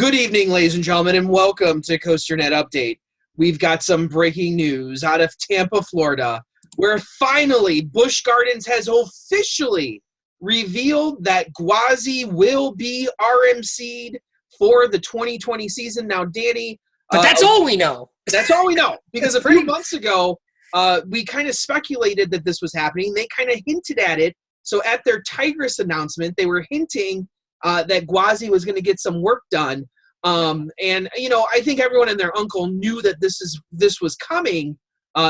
Good evening, ladies and gentlemen, and welcome to COASTER-net Update. We've got some breaking news out of Tampa, Florida, where finally Busch Gardens has officially revealed that Gwazi will be RMC'd for the 2020 season. Now, Danny... But that's all we know. That's all we know, because a few months ago, we kind of speculated that this was happening. They kind of hinted at it. So at their Tigris announcement, they were hinting that Gwazi was going to get some work done. And, you know, I think everyone and their uncle knew that this was coming.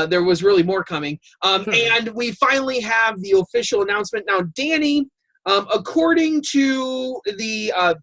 There was really more coming. And we finally have the official announcement. Now, Danny, according to the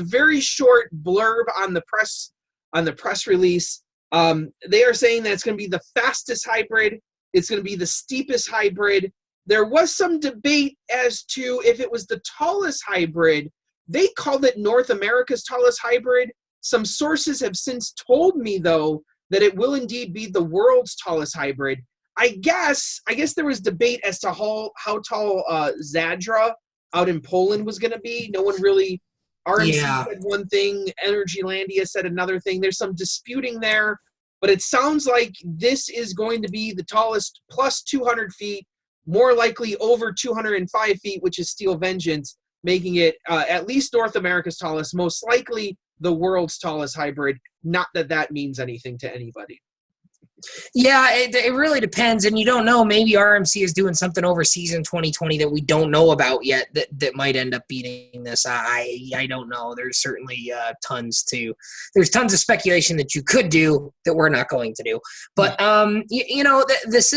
very short blurb on the press release, they are saying that it's going to be the fastest hybrid. It's going to be the steepest hybrid. There was some debate as to if it was the tallest hybrid. They called it North America's tallest hybrid. Some sources have since told me, though, that it will indeed be the world's tallest hybrid. I guess there was debate as to how tall Zadra out in Poland was going to be. No one really... RMC said one thing, Energylandia said another thing. There's some disputing there, but it sounds like this is going to be the tallest, plus 200 feet, more likely over 205 feet, which is Steel Vengeance, making it at least North America's tallest, most likely the world's tallest hybrid. Not that that means anything to anybody. Yeah, it really depends, and you don't know. Maybe RMC is doing something overseas in 2020 that we don't know about yet that might end up beating this. I don't know. There's certainly tons of speculation that you could do that we're not going to do. But you know, this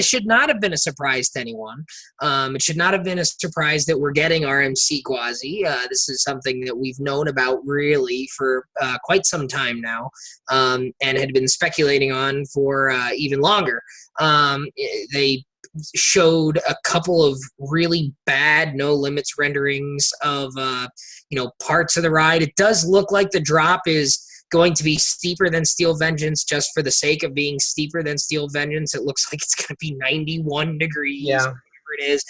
should not have been a surprise to anyone. It should not have been a surprise that we're getting RMC Gwazi. This is something that we've known about really for quite some time now, and had been speculating on for even longer. They showed a couple of really bad no limits renderings of parts of the ride. It does look like the drop is going to be steeper than Steel Vengeance just for the sake of being steeper than Steel Vengeance. It looks like it's going to be 91 degrees. Yeah. Whatever it is.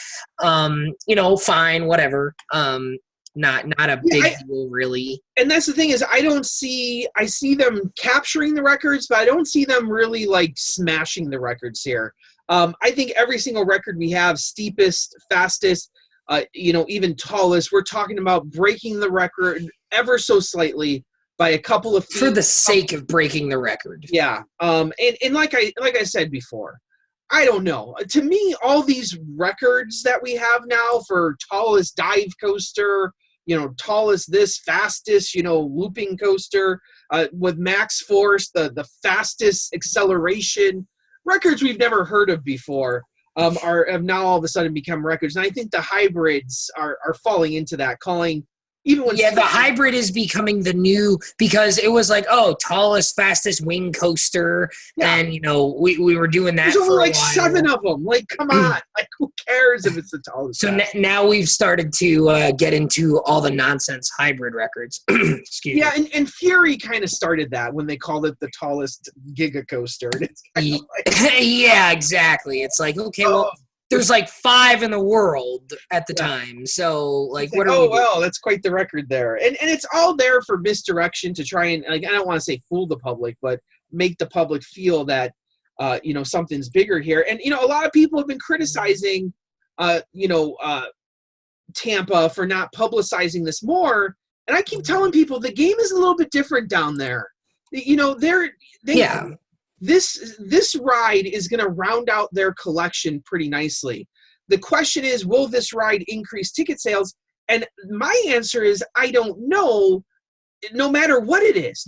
Fine, whatever. Not a big deal, really. And that's the thing is, I see them capturing the records, but I don't see them really, like, smashing the records here. I think every single record we have, steepest, fastest, even tallest, we're talking about breaking the record ever so slightly by a couple of feet. For the sake of breaking the record. Yeah. And like I said before, I don't know. To me, all these records that we have now for tallest dive coaster, tallest this, fastest, looping coaster, with max force, the fastest acceleration, records we've never heard of before, have now all of a sudden become records. And I think the hybrids are falling into that, the hybrid is becoming the new, because it was like, tallest, fastest wing coaster, and we were doing that. There's only like 7 of them. Like, come on, like, who cares if it's the tallest? So now we've started to get into all the nonsense hybrid records. Excuse me. And Fury kind of started that when they called it the tallest giga coaster. And it's yeah, exactly. It's like, okay, well. There's like 5 in the world at the time. So, like, what are we doing? Well, that's quite the record there. And it's all there for misdirection to try and, like, I don't want to say fool the public, but make the public feel that, something's bigger here. And, a lot of people have been criticizing, Tampa for not publicizing this more. And I keep telling people the game is a little bit different down there. This ride is going to round out their collection pretty nicely. The question is, will this ride increase ticket sales? And my answer is, I don't know. No matter what it is,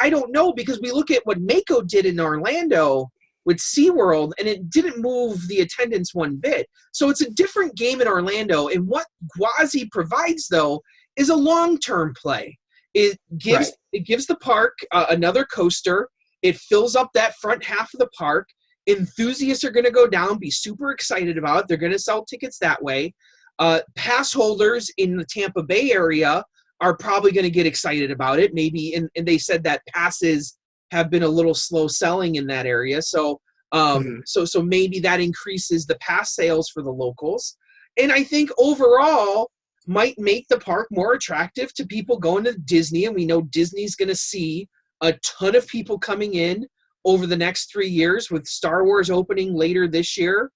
I don't know, because we look at what Mako did in Orlando with SeaWorld, and it didn't move the attendance one bit. So it's a different game in Orlando. And what Gwazi provides, though, is a long-term play. It gives the park another coaster. It fills up that front half of the park. Enthusiasts are going to go down, be super excited about it. They're going to sell tickets that way. Pass holders in the Tampa Bay area are probably going to get excited about it. Maybe, and they said that passes have been a little slow selling in that area. So, so maybe that increases the pass sales for the locals. And I think overall, might make the park more attractive to people going to Disney. And we know Disney's going to see a ton of people coming in over the next 3 years, with Star Wars opening later this year,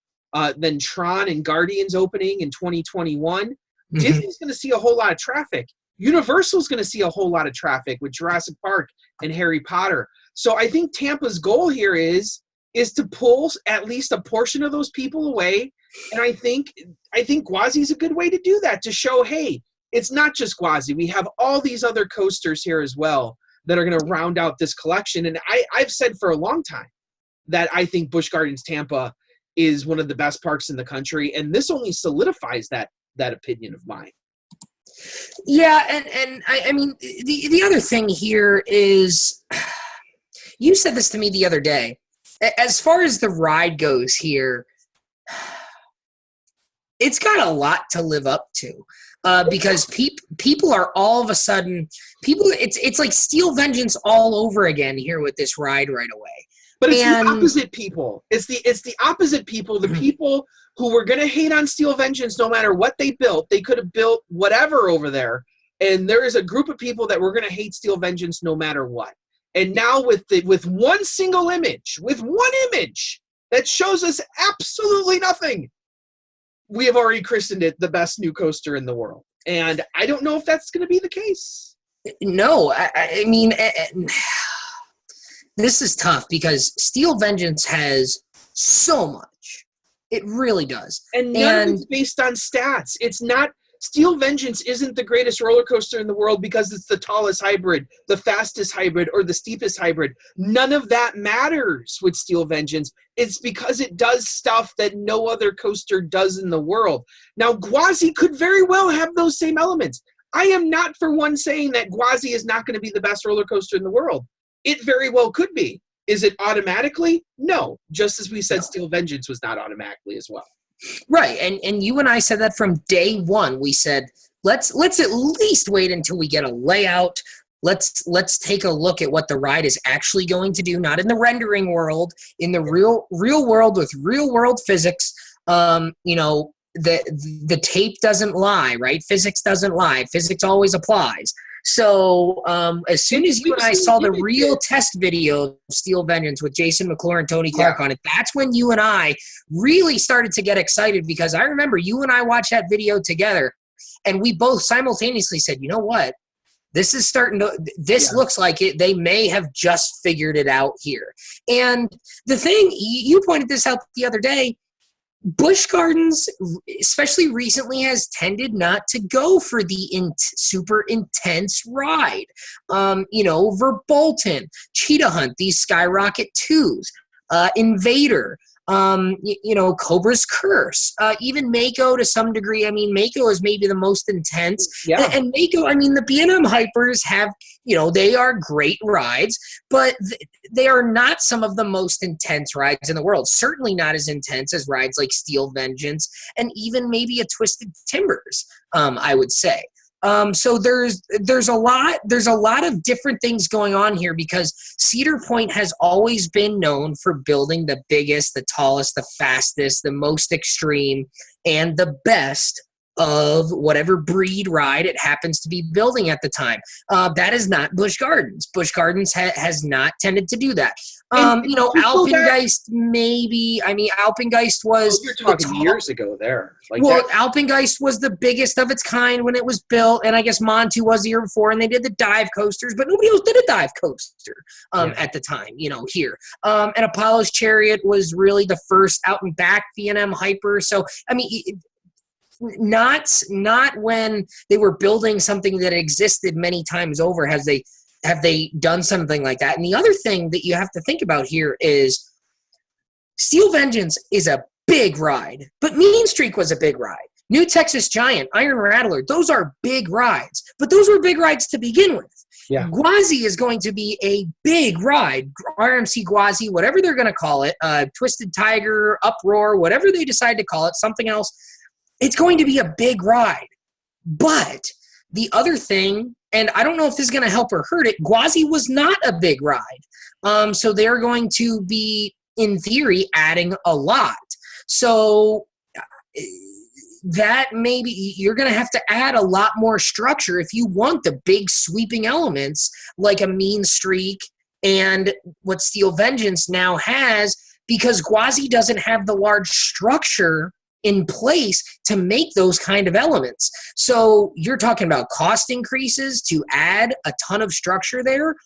then Tron and Guardians opening in 2021. Mm-hmm. Disney's going to see a whole lot of traffic. Universal's going to see a whole lot of traffic with Jurassic Park and Harry Potter. So I think Tampa's goal here is to pull at least a portion of those people away. And I think Gwazi's a good way to do that, to show, hey, it's not just Gwazi. We have all these other coasters here as well that are going to round out this collection. And I've said for a long time that I think Busch Gardens Tampa is one of the best parks in the country. And this only solidifies that opinion of mine. Yeah, and I mean, the other thing here is, you said this to me the other day. As far as the ride goes here, it's got a lot to live up to, because people are all of a sudden, it's like Steel Vengeance all over again here with this ride right away. But it's the opposite people. It's the opposite people. The people who were going to hate on Steel Vengeance no matter what they built. They could have built whatever over there. And there is a group of people that were going to hate Steel Vengeance no matter what. And now with one single image, that shows us absolutely nothing, we have already christened it the best new coaster in the world. And I don't know if that's going to be the case. No, I mean, this is tough because Steel Vengeance has so much. It really does. And none of it's based on stats. It's not. Steel Vengeance isn't the greatest roller coaster in the world because it's the tallest hybrid, the fastest hybrid, or the steepest hybrid. None of that matters with Steel Vengeance. It's because it does stuff that no other coaster does in the world. Now, Gwazi could very well have those same elements. I am not for one saying that Gwazi is not going to be the best roller coaster in the world. It very well could be. Is it automatically? No. Just as we said, Steel Vengeance was not automatically as well. Right, and you and I said that from day one. We said, let's at least wait until we get a layout. Let's take a look at what the ride is actually going to do, not in the rendering world, in the real world with real world physics. You know, the tape doesn't lie, right? Physics doesn't lie. Physics always applies. So as soon as you and I saw the real test video of Steel Vengeance with Jason McClure and Tony Clark on it, that's when you and I really started to get excited, because I remember you and I watched that video together, and we both simultaneously said, you know what? This is starting to – this looks like it. They may have just figured it out here. And the thing – you pointed this out the other day – Busch Gardens, especially recently, has tended not to go for the super intense ride. You know, Verbolten, Cheetah Hunt, these Skyrocket 2s, Invader, you know, Cobra's Curse, even Mako to some degree. I mean, Mako is maybe the most intense. Yeah. And Mako, I mean, the B&M Hypers have, you know, they are great rides, but they are not some of the most intense rides in the world. Certainly not as intense as rides like Steel Vengeance and even maybe a Twisted Timbers, I would say. So there's a lot of different things going on here, because Cedar Point has always been known for building the biggest, the tallest, the fastest, the most extreme, and the best of whatever breed ride it happens to be building at the time. That is not Busch Gardens. Busch Gardens has not tended to do that. You know, Alpengeist maybe. I mean, Alpengeist was you're talking years ago there. Like well, Alpengeist was the biggest of its kind when it was built, and I guess Montu was the year before, and they did the dive coasters, but nobody else did a dive coaster at the time, you know, here. And Apollo's Chariot was really the first out and back B&M Hyper. So, I mean, not when they were building something that existed many times over have they done something like that. And the other thing that you have to think about here is Steel Vengeance is a big ride, but Mean Streak was a big ride. New Texas Giant, Iron Rattler, those are big rides, but those were big rides to begin with. Yeah. Gwazi is going to be a big ride, RMC Gwazi, whatever they're going to call it, Twisted Tiger, Uproar, whatever they decide to call it, something else. It's going to be a big ride. But the other thing, and I don't know if this is going to help or hurt it, Gwazi was not a big ride. So they're going to be, in theory, adding a lot. So that maybe you're going to have to add a lot more structure if you want the big sweeping elements like a mean streak and what Steel Vengeance now has, because Gwazi doesn't have the large structure in place to make those kind of elements. So you're talking about cost increases to add a ton of structure there,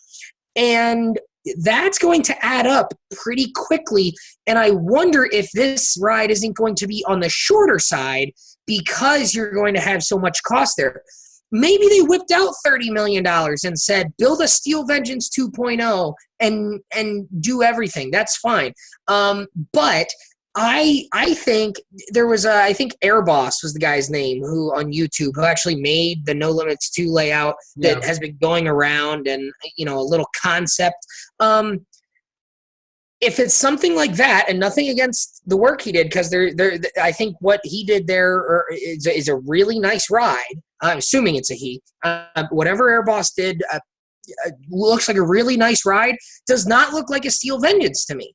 and that's going to add up pretty quickly. And I wonder if this ride isn't going to be on the shorter side because you're going to have so much cost there. Maybe they whipped out $30 million and said, build a Steel Vengeance 2.0 and do everything. That's fine. But I think there was I think Airboss was the guy's name who on YouTube who actually made the No Limits 2 layout that has been going around, and a little concept. If it's something like that, and nothing against the work he did, because I think what he did there is a really nice ride. I'm assuming it's a he. Whatever Airboss did looks like a really nice ride. Does not look like a Steel Vengeance to me.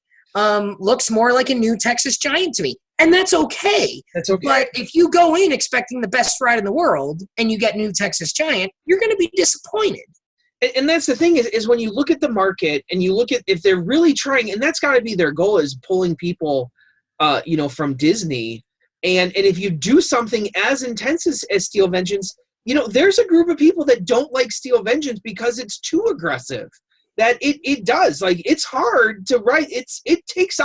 Looks more like a new Texas Giant to me. And that's okay. That's okay. But if you go in expecting the best ride in the world and you get new Texas Giant, you're going to be disappointed. And that's the thing is when you look at the market and you look at if they're really trying, and that's got to be their goal, is pulling people, from Disney. And if you do something as intense as Steel Vengeance, there's a group of people that don't like Steel Vengeance because it's too aggressive. That it does, like, it's hard to ride. It takes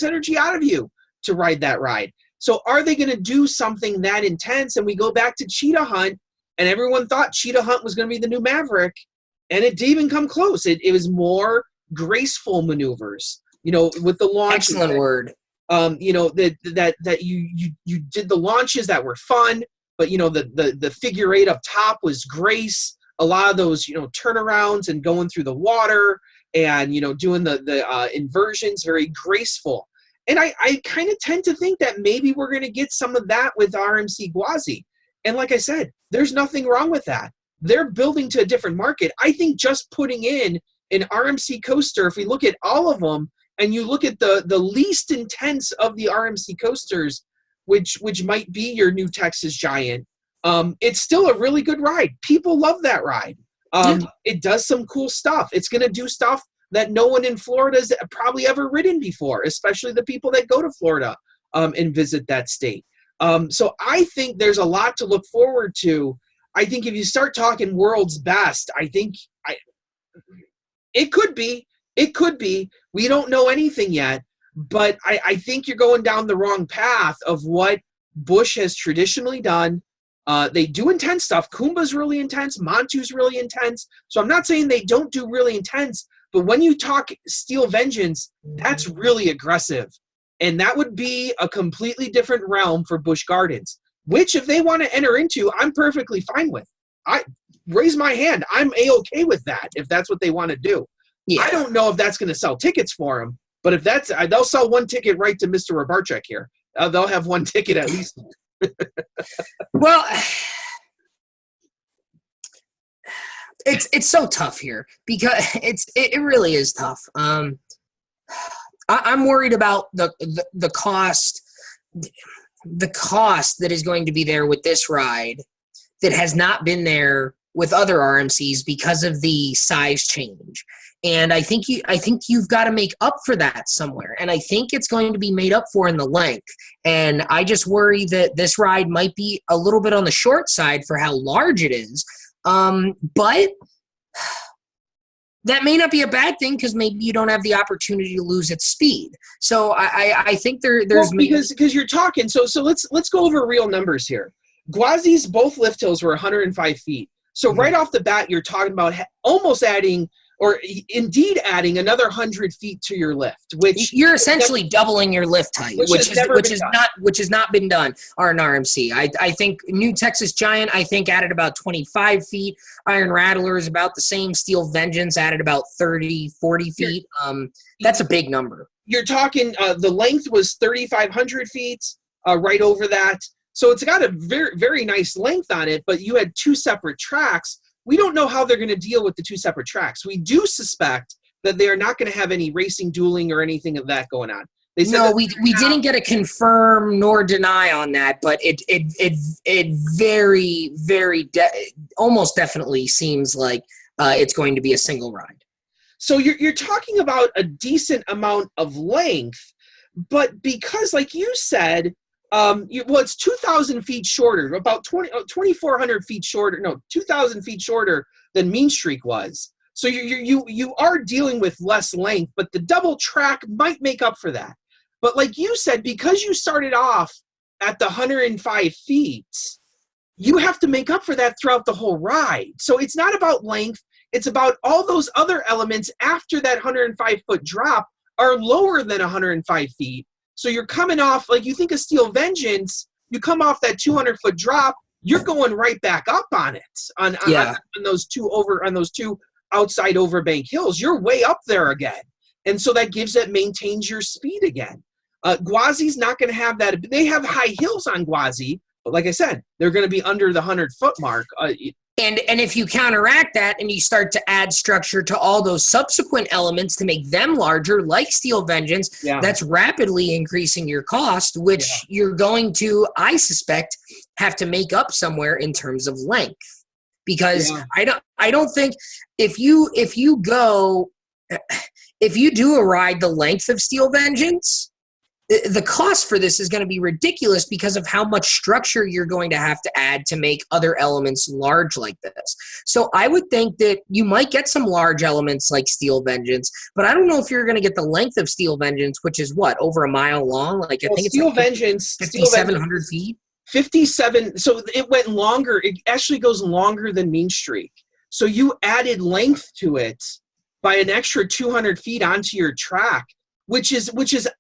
energy out of you to ride that ride. So are they going to do something that intense? And we go back to Cheetah Hunt, and everyone thought Cheetah Hunt was going to be the new Maverick, and it didn't even come close. It was more graceful maneuvers, with the launch. Excellent word. That you did the launches that were fun, but the figure eight up top was grace. A lot of those, turnarounds and going through the water and, doing the inversions, very graceful. And I kind of tend to think that maybe we're going to get some of that with RMC Gwazi. And like I said, there's nothing wrong with that. They're building to a different market. I think just putting in an RMC coaster, if we look at all of them and you look at the least intense of the RMC coasters, which might be your new Texas Giant, it's still a really good ride. People love that ride. It does some cool stuff. It's going to do stuff that no one in Florida has probably ever ridden before, especially the people that go to Florida and visit that state. So I think there's a lot to look forward to. I think if you start talking world's best, I think it could be. It could be. We don't know anything yet, but I think you're going down the wrong path of what Busch has traditionally done. They do intense stuff. Kumba's really intense. Montu's really intense. So I'm not saying they don't do really intense, but when you talk Steel Vengeance, that's really aggressive. And that would be a completely different realm for Busch Gardens, which if they want to enter into, I'm perfectly fine with. I raise my hand. I'm A-okay with that if that's what they want to do. Yeah. I don't know if that's going to sell tickets for them, but if that's, they'll sell one ticket right to Mr. Robarchuk here. They'll have one ticket at least. Well, it's so tough here because it really is tough. I'm worried about the cost that is going to be there with this ride that has not been there with other RMCs because of the size change. And I think you've got to make up for that somewhere. And I think it's going to be made up for in the length. And I just worry that this ride might be a little bit on the short side for how large it is. But that may not be a bad thing because maybe you don't have the opportunity to lose its speed. So I think there's because you're talking. So let's go over real numbers here. Gwazi's both lift hills were 105 feet. So right off the bat, you're talking about almost adding, or indeed adding, another 100 feet to your lift, which you're essentially doubling your lift height, which has not been done on RMC. I think New Texas Giant added about 25 feet. Iron Rattler is about the same. Steel Vengeance added about 30, 40 feet. That's a big number. You're talking the length was 3,500 feet, right over that. So it's got a very, very nice length on it, but you had two separate tracks. We don't know how they're going to deal with the two separate tracks. We do suspect that they are not going to have any racing, dueling, or anything of that going on. They said No, that we didn't get a confirm nor deny on that, but it very almost definitely seems like it's going to be a single ride. So you're talking about a decent amount of length, but because, like you said, it's 2,000 feet shorter, about 2,400 feet shorter, no, 2,000 feet shorter than Mean Streak was. So you are dealing with less length, but the double track might make up for that. But like you said, because you started off at the 105 feet, you have to make up for that throughout the whole ride. So it's not about length. It's about all those other elements after that 105-foot drop are lower than 105 feet. So you're coming off, like you think of Steel Vengeance, you come off that 200-foot drop, you're going right back up on it, on those two outside overbank hills. You're way up there again. And so that maintains your speed again. Gwazi's not going to have that. They have high hills on Gwazi, but like I said, they're going to be under the 100-foot mark. And if you counteract that and you start to add structure to all those subsequent elements to make them larger, like Steel Vengeance, that's rapidly increasing your cost, which you're going to, I suspect, have to make up somewhere in terms of length. Because I don't think if you do a ride the length of Steel Vengeance, the cost for this is going to be ridiculous because of how much structure you're going to have to add to make other elements large like this. So I would think that you might get some large elements like Steel Vengeance, but I don't know if you're going to get the length of Steel Vengeance, which is what, over a mile long? Like I think Steel it's like Vengeance, 5,700 feet. 57. So it went longer. It actually goes longer than Mean Streak. So you added length to it by an extra 200 feet onto your track, which is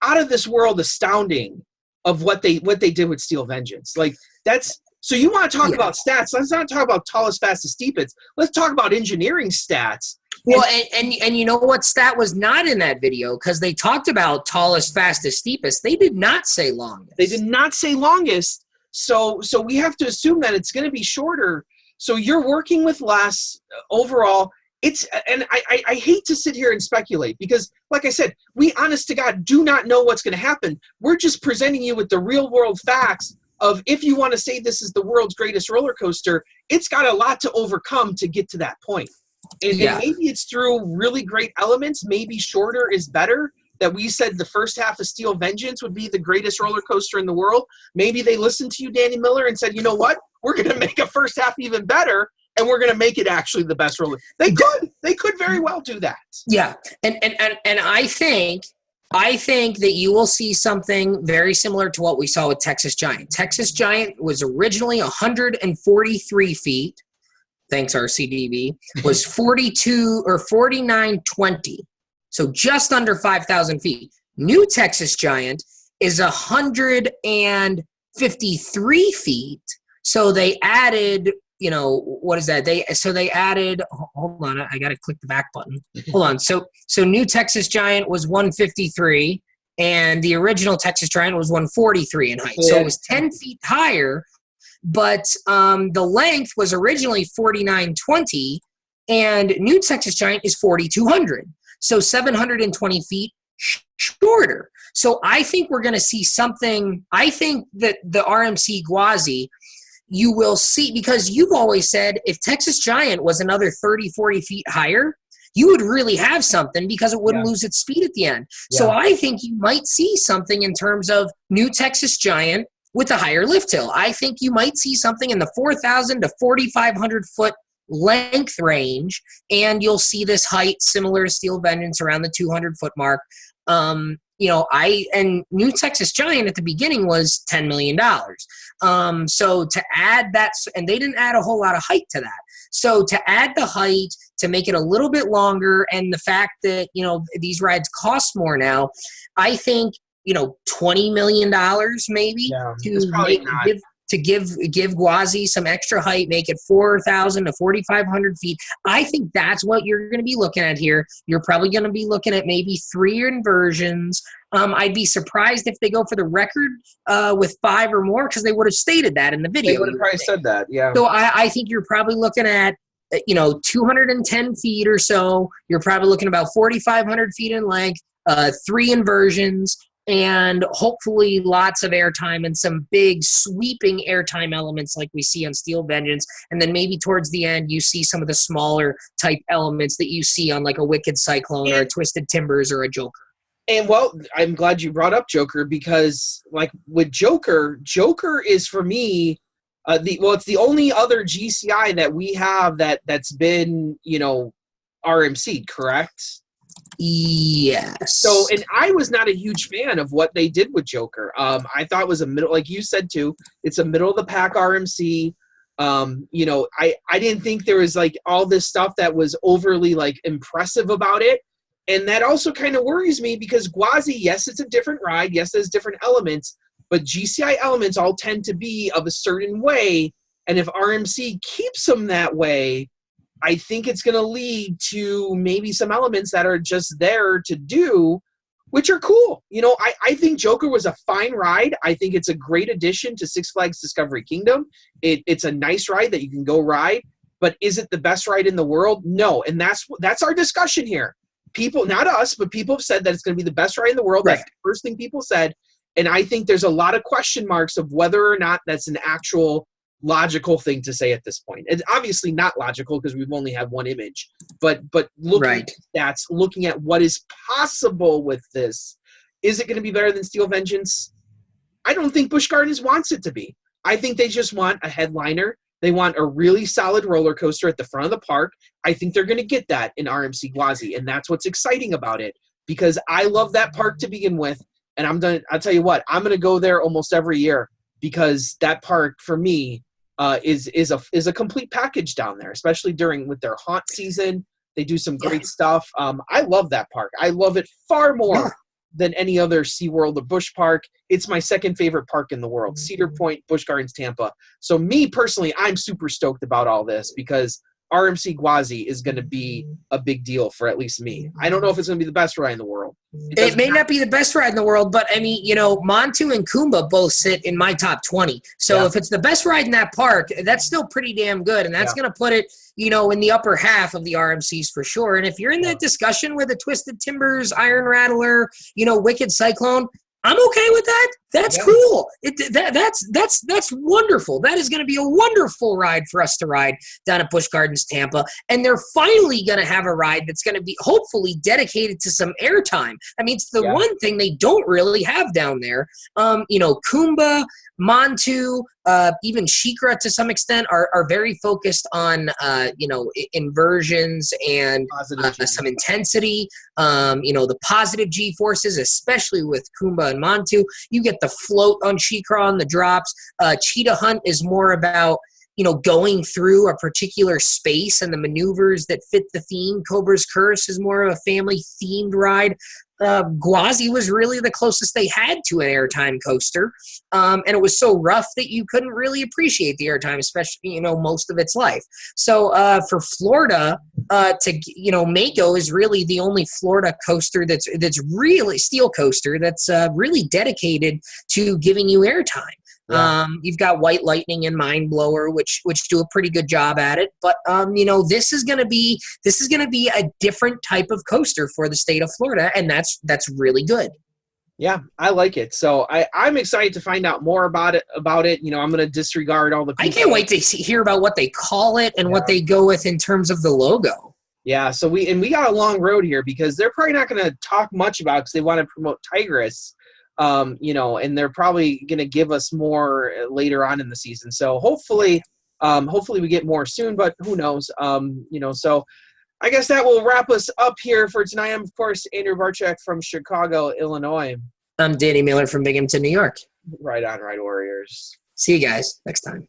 out of this world astounding of what they did with Steel Vengeance. Like that's, so you want to talk about stats. Let's not talk about tallest, fastest, steepest. Let's talk about engineering stats. Well, and you know what stat was not in that video? Because they talked about tallest, fastest, steepest. They did not say longest. They did not say longest. So we have to assume that it's going to be shorter. So you're working with less overall. And I hate to sit here and speculate because, like I said, we honest to God do not know what's going to happen. We're just presenting you with the real world facts of, if you want to say this is the world's greatest roller coaster, it's got a lot to overcome to get to that point. And maybe it's through really great elements. Maybe shorter is better. That we said the first half of Steel Vengeance would be the greatest roller coaster in the world. Maybe they listened to you, Danny Miller, and said, you know what? We're going to make a first half even better. And we're going to make it actually the best roller. They could very well do that. Yeah, and I think that you will see something very similar to what we saw with Texas Giant. Texas Giant was originally 143 feet. Thanks, RCDB. Was 42 or 49.20, so just under 5,000 feet. New Texas Giant is 153 feet. So they added. You know, what is that? They added, hold on, I got to click the back button. Hold on. So New Texas Giant was 153 and the original Texas Giant was 143 in height. So it was 10 feet higher, but the length was originally 49.20 and New Texas Giant is 4,200. So 720 feet shorter. So I think we're going to see something. I think that the RMC Gwazi, you will see, because you've always said if Texas Giant was another 30, 40 feet higher, you would really have something because it wouldn't lose its speed at the end. Yeah. So I think you might see something in terms of New Texas Giant with a higher lift hill. I think you might see something in the 4,000 to 4,500 foot length range, and you'll see this height similar to Steel Vengeance around the 200 foot mark. And New Texas Giant at the beginning was $10 million. So to add that, and they didn't add a whole lot of height to that. So to add the height, to make it a little bit longer, and the fact that, these rides cost more now, I think, $20 million maybe to give Gwazi some extra height, make it 4,000 to 4,500 feet. I think that's what you're going to be looking at here. You're probably going to be looking at maybe 3 inversions. I'd be surprised if they go for the record with 5 or more, because they would have stated that in the video. They would have probably said that, yeah. So I think you're probably looking at 210 feet or so. You're probably looking about 4,500 feet in length, 3 inversions. and hopefully lots of airtime and some big sweeping airtime elements like we see on Steel Vengeance. And then maybe towards the end, you see some of the smaller type elements that you see on like a Wicked Cyclone or a Twisted Timbers or a Joker. And well, I'm glad you brought up Joker, because like with Joker is for me, it's the only other GCI that we have that's been, RMC'd, correct? Yes. So, and I was not a huge fan of what they did with Joker. I thought it was a middle, like you said too, it's a middle of the pack RMC. I didn't think there was like all this stuff that was overly like impressive about it. And that also kind of worries me, because Gwazi, yes, it's a different ride. Yes, there's different elements, but GCI elements all tend to be of a certain way. And if RMC keeps them that way, I think it's going to lead to maybe some elements that are just there to do, which are cool. I think Joker was a fine ride. I think it's a great addition to Six Flags Discovery Kingdom. It's a nice ride that you can go ride, but is it the best ride in the world? No. And that's our discussion here. People, not us, but people have said that it's going to be the best ride in the world. Right. That's the first thing people said. And I think there's a lot of question marks of whether or not that's an actual logical thing to say at this point. It's obviously not logical because we've only had one image, but looking Right. at stats, looking at what is possible with this, is it going to be better than Steel Vengeance? I don't think Busch Gardens wants it to be. I think they just want a headliner. They want a really solid roller coaster at the front of the park. I think they're going to get that in RMC Gwazi, and that's what's exciting about it, because I love that park to begin with, and I'll tell you what, I'm going to go there almost every year, because that park for me is a complete package down there, especially with their haunt season. They do some great stuff. I love that park. I love it far more than any other SeaWorld or Busch Park. It's my second favorite park in the world, Cedar Point, Busch Gardens, Tampa. So me personally, I'm super stoked about all this, because RMC Gwazi is going to be a big deal for at least me. I don't know if it's going to be the best ride in the world. It may not be the best ride in the world, but I mean, Montu and Kumba both sit in my top 20. So if it's the best ride in that park, that's still pretty damn good. And that's going to put it, in the upper half of the RMCs for sure. And if you're in that discussion with a Twisted Timbers, Iron Rattler, Wicked Cyclone, I'm okay with that. That's cool. That's wonderful. That is going to be a wonderful ride for us to ride down at Busch Gardens, Tampa. And they're finally going to have a ride that's going to be hopefully dedicated to some airtime. I mean, it's the one thing they don't really have down there. Kumba, Montu, even Shikra to some extent are very focused on, inversions and some intensity. The positive G-forces, especially with Kumba and Montu. You get the float on Shikra on the drops. Cheetah Hunt is more about, going through a particular space and the maneuvers that fit the theme. Cobra's Curse is more of a family-themed ride. Gwazi was really the closest they had to an airtime coaster, and it was so rough that you couldn't really appreciate the airtime, especially most of its life. So for Florida, Mako is really the only Florida coaster that's really steel coaster that's really dedicated to giving you airtime. You've got White Lightning and Mind Blower, which do a pretty good job at it. But this is gonna be a different type of coaster for the state of Florida, and that's really good. Yeah, I like it. So I'm excited to find out more about it. I'm gonna disregard all the people. I can't wait to hear about what they call it and what they go with in terms of the logo. Yeah, so we got a long road here, because they're probably not gonna talk much about it because they want to promote Tigress. And they're probably going to give us more later on in the season. So hopefully we get more soon, but who knows? So I guess that will wrap us up here for tonight. I'm, of course, Andrew Barczyk from Chicago, Illinois. I'm Danny Miller from Binghamton, New York. Right on, Ride Warriors. See you guys next time.